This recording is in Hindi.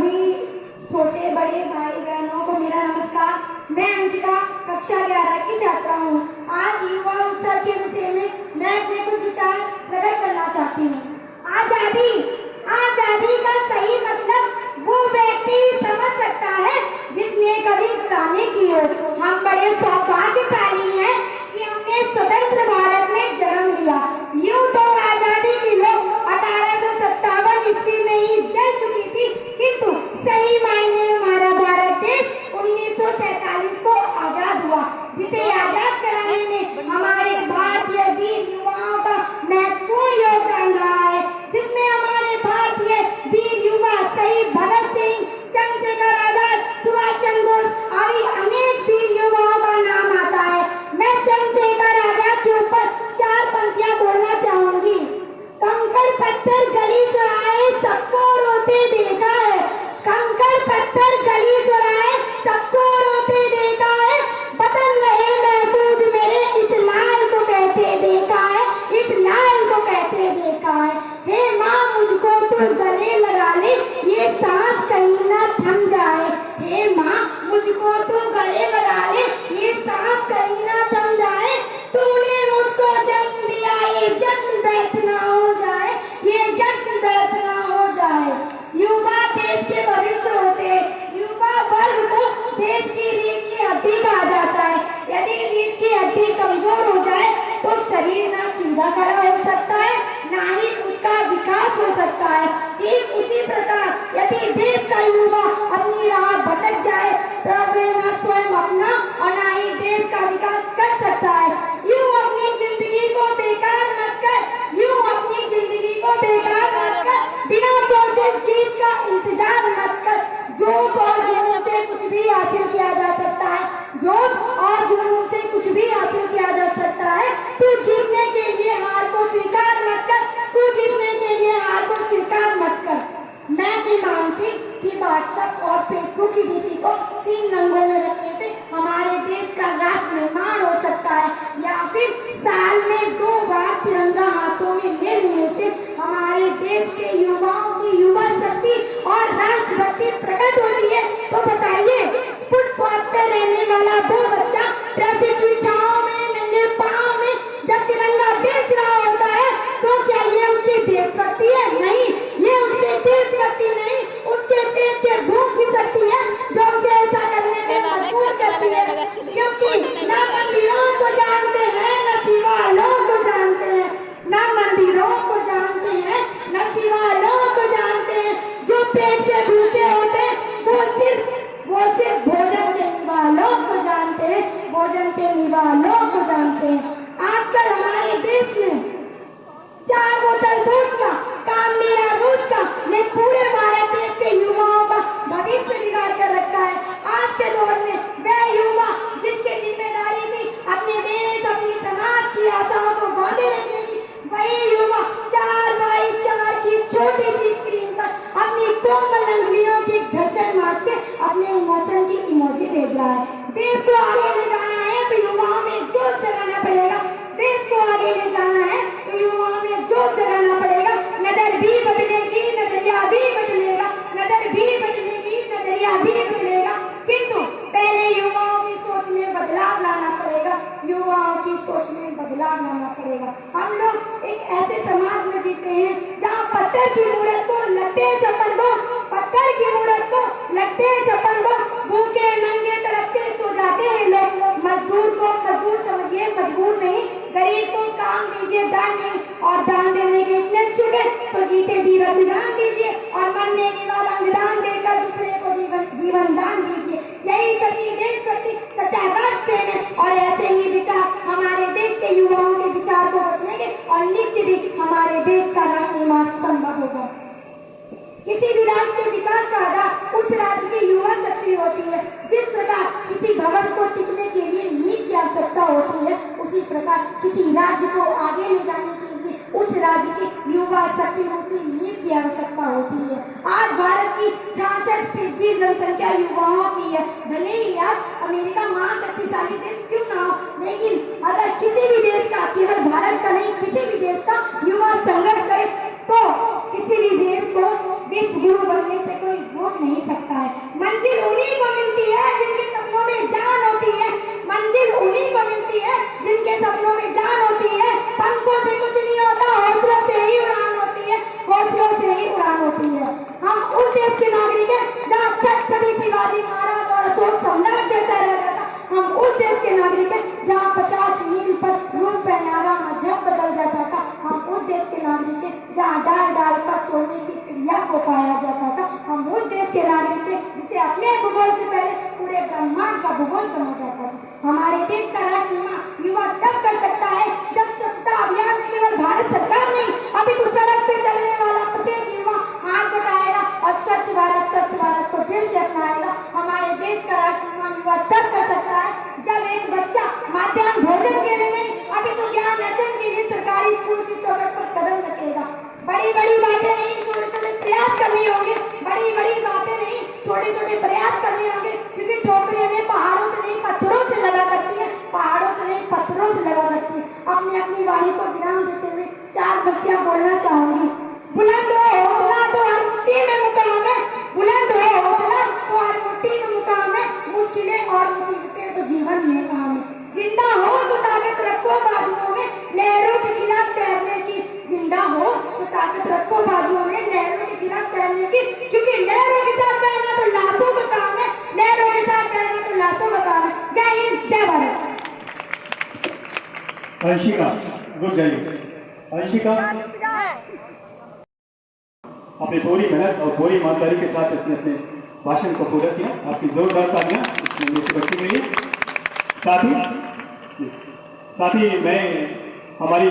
सभी छोटे बड़े भाई बहनों को मेरा नमस्कार। मैं अंशिका कक्षा 11 की छात्रा हूँ। आज युवा उत्सव के विषय में मैं अपने कुछ विचार प्रकट करना चाहती हूँ। आजादी आजादी का सही मतलब वो व्यक्ति समझ सकता है जिसने कभी पुराने की हो। हम बड़े सौभाग्यशाली हैं कि हमने स्वतंत्र भारत में जन्म लिया। यूं तो आजादी की लो 1857 ईस्वी में ही जल चुकी थी, किंतु सही मायने में हमारा भारत देश 1947 को आजाद हुआ, जिसे आजाद कराने में हमारे भारतीय वीर युवाओं का महत्वपूर्ण योगदान रहा है, जिसमें हमारे भारतीय वीर युवा शहीद भगत सिंह, चंद्रशेखर आजाद, सुभाष चंद्र बोस आदि अनेक वीर युवाओं का नाम आता है। मैं चंद्रशेखर आजाद के ऊपर 4 पंक्तियां बोलना चाहूंगी। कंकड़ पत्थर गली चौराहे सबको रोते देखा है, कंकड़ पत्थर गली चौराहे सबको रोते देखा है, वतन रहे महफूज मेरे इस लाल को कहते देखा है, इस लाल को कहते देखा है। हे माँ मुझको तू गले लगा ले, ये सांस कहीं ना थम जाए। हे माँ मुझको तू गले लगा ले, ये सांस कहीं ना थम जाए। तूने मुझको जन्म दिया, ये जन्म व्यर्थ ना हो जाए, ये जन्म व्यर्थ ना हो जाए। युवा देश के भविष्य होते हैं। युवा वर्ग को देश की रीढ़ की हड्डी कहा जाता है। यदि रीढ़ की हड्डी कमजोर हो जाए तो शरीर ना सीधा खड़ा हो सकता है, ना ही उसका विकास हो सकता है। ठीक उसी प्रकार यदि देश का युवा अपनी राह भटक जाए तो वे ना स्वयं अपना और ना ही देश का विकास कर सकता है। यूं अपनी जिंदगी को बेकार मत कर, यूं अपनी जिंदगी को बेकार मत कर, बिना कोशिश जीत का इंतजार मत कर। जोश और जुनून से कुछ भी हासिल किया जा सकता है, जोश और जुनून से कुछ भी हासिल किया जा सकता है। तू जीतने के लिए हार को स्वीकार मत कर, तू जीतने के लिए हार को स्वीकार मत कर। मैं भी मानती कि व्हाट्सएप और फेसबुक की डीपी को 3 रंगों में रखने से हमारे देश का राष्ट्र निर्माण हो सकता है, या फिर साल में 2 बार तिरंगा हाथों में ले लेने से हमारे देश के युवाओं की युवा शक्ति और राष्ट्रभक्ति प्रकट होती है। तो बताइए, फुटपाथ पर रहने वाला वो बच्चा ट्रैफिक की छांव में नंगे पांव में जब तिरंगा बेच रहा होता है तो क्या ये उसकी देशभक्ति है? नहीं, ये उसकी देशभक्ति नहीं, उसके पेट के भूख की शक्ति है जो उसे ऐसा करने में मजबूर करती है। क्योंकि ना मंदिरों को जानते हैं, न शिवालयों को जानते हैं, न मंदिरों को जानते हैं, न शिवालयों को जानते हैं। जो पेट के भूखे होते हैं वो सिर्फ भोजन के निवालों को जानते हैं, भोजन के निवालों को जानते हैं। आजकल हमारे देश में 4 बोतल दूध का काम मेरा रोज का ने पूरे भारत देश के युवाओं का भविष्य बिगाड़ कर रखा है। आज के दौर में वह युवा जिसकी जिम्मेदारी थी अपने देश अपने समाज की आशाओं को बांधे रखने की, वही युवा 4x4 की छोटी सी स्क्रीन पर अपनी कोमल अंगुलियों की घर्षण मार के अपने इमोशन की इमोजी भेज रहा है। देश को आगे ले जाना है तो युवाओं में जोश जगाना पड़ेगा, देश को आगे ले जाना है तो युवाओं में जोश जगाना पड़ेगा। नजर भी बदलेगी, नजरिया भी बदलेगा, नजर भी बदलेगी, नजरिया भी बदलेगा, किंतु पहले युवाओं की सोच में बदलाव लाना पड़ेगा, युवाओं की सोच में बदलाव लाना पड़ेगा। हम लोग एक ऐसे समाज में जीते हैं जहाँ पत्थर की मूरत को लगते हैं चप्पल को, पत्थर की मूरत को लगते हैं चप्पल को, भूखे नंगे तड़पते सो जाते हैं लोग। मजदूर को मजदूर समझिए, मजबूर नहीं, गरीब को काम दीजिए, दान नहीं, और दान देने के इतने चुके तो जीते जीवन विधान दीजिए, और मरने के बाद अंगदान देकर दूसरे को जीवन दान दीजिए। यही सच्ची देशभक्ति, सच्चा राष्ट्र है। और ऐसे ही विचार हमारे देश के युवाओं के विचार को बदलेंगे और निश्चित ही हमारे देश का राष्ट्र निर्माण संभव होगा। किसी भी राष्ट्र के विकास का आधार उस राज्य की युवा शक्ति होती है। जिस प्रकार किसी भवन को टिकने के लिए नींव की आवश्यकता होती है, उसी प्रकार किसी राज्य को आगे ले जाने के लिए उस राज्य की युवा शक्ति रूपी नींव की आवश्यकता होती है। आज भारत की 66% जनसंख्या युवाओं की है। भले ही आज अमेरिका महाशक्तिशाली देश क्यों ना हो, लेकिन अगर किसी भी देश का, केवल भारत का नहीं, किसी भी देश का युवा संघर्ष करे तो किसी भी देश को विश्व गुरु बनने से कोई रोक रोक नहीं सकता है। मंजिल उन्हीं को मिलती है जिनके सपनों में जान होती है। मंजिल उन्हीं को मिलती है जिनके सपनों में जान होती है। पंखों से कुछ नहीं होता, हौसलों से ही उड़ान होती है, हौसलों से ही उड़ान होती है। हम उस देश के नागरिक हैं जहाँ छत्रपति शिवाजी महाराज और अशोक सम्राट जैसा रहता था। हम उस देश के नागरिक हैं जहाँ 50 मील पर रूप पहनावा मजहब बदल जाता था। हम उस देश के नागरिक हैं जहाँ डाल डाल पर सोने की चिड़िया को पाया जाता था। हम उस देश के नागरिक हैं जिसे अपने भूगोल से पहले पूरे ब्रह्मांड का भूगोल समझ जाता था। हमारे देश का राष्ट्र युवा तब कर सकता है जब स्वच्छता अभियान में केवल भारत सरकार नहीं, अभी तो सड़क पे चलने वाला प्रत्येक युवा हाथ बढ़ाएगा और स्वच्छ भारत को दिल से अपनाएगा। हमारे देश का राष्ट्र युवा तब कर सकता है जब एक बच्चा मध्याह्न भोजन के लिए नहीं, अभी तो ज्ञान अर्जन के लिए सरकारी स्कूल की चौखट पर कदम रखेगा। बड़ी बड़ी बातें नहीं, छोटे छोटे प्रयास करने होंगे। बड़ी बड़ी बातें नहीं, छोटे छोटे प्रयास करने होंगे, क्योंकि ठोकरें हमें पहाड़ों से नहीं पत्थरों से लगा करती है, पहाड़ों से नहीं पत्थरों से लगा करती है। अपनी अपनी वाणी को विराम देते हुए 4 पंक्तियां बोलना चाहूंगी। बुलंद हो हौसला तो हर मुट्ठी में मुकाम है, बुलंद हो हौसला तो हर मुट्ठी में मुकाम है, मुश्किलें और मुसीबतें तो जीवन में काम है। जिंदा हो तो ताकत रखो बाजुओं में, लहरों के खिलाफ तैरने की। जिंदा हो तो ताकत रखो बाजुओं में, लहरों के खिलाफ तैरने की, क्योंकि लहरों के साथ तैरना तो लाशों का काम है, लहरों के साथ तैरना तो लाशों का काम है। जय हिंद, जय भारत। अंशिका, गुड जाइए। अंशिका अपनी पूरी मेहनत और पूरी ईमानदारी के साथ इसने अपने भाषण को पूरा किया। आपकी जोरदार तालियां इसमें बच्ची के लिए। साथ ही मैं हमारी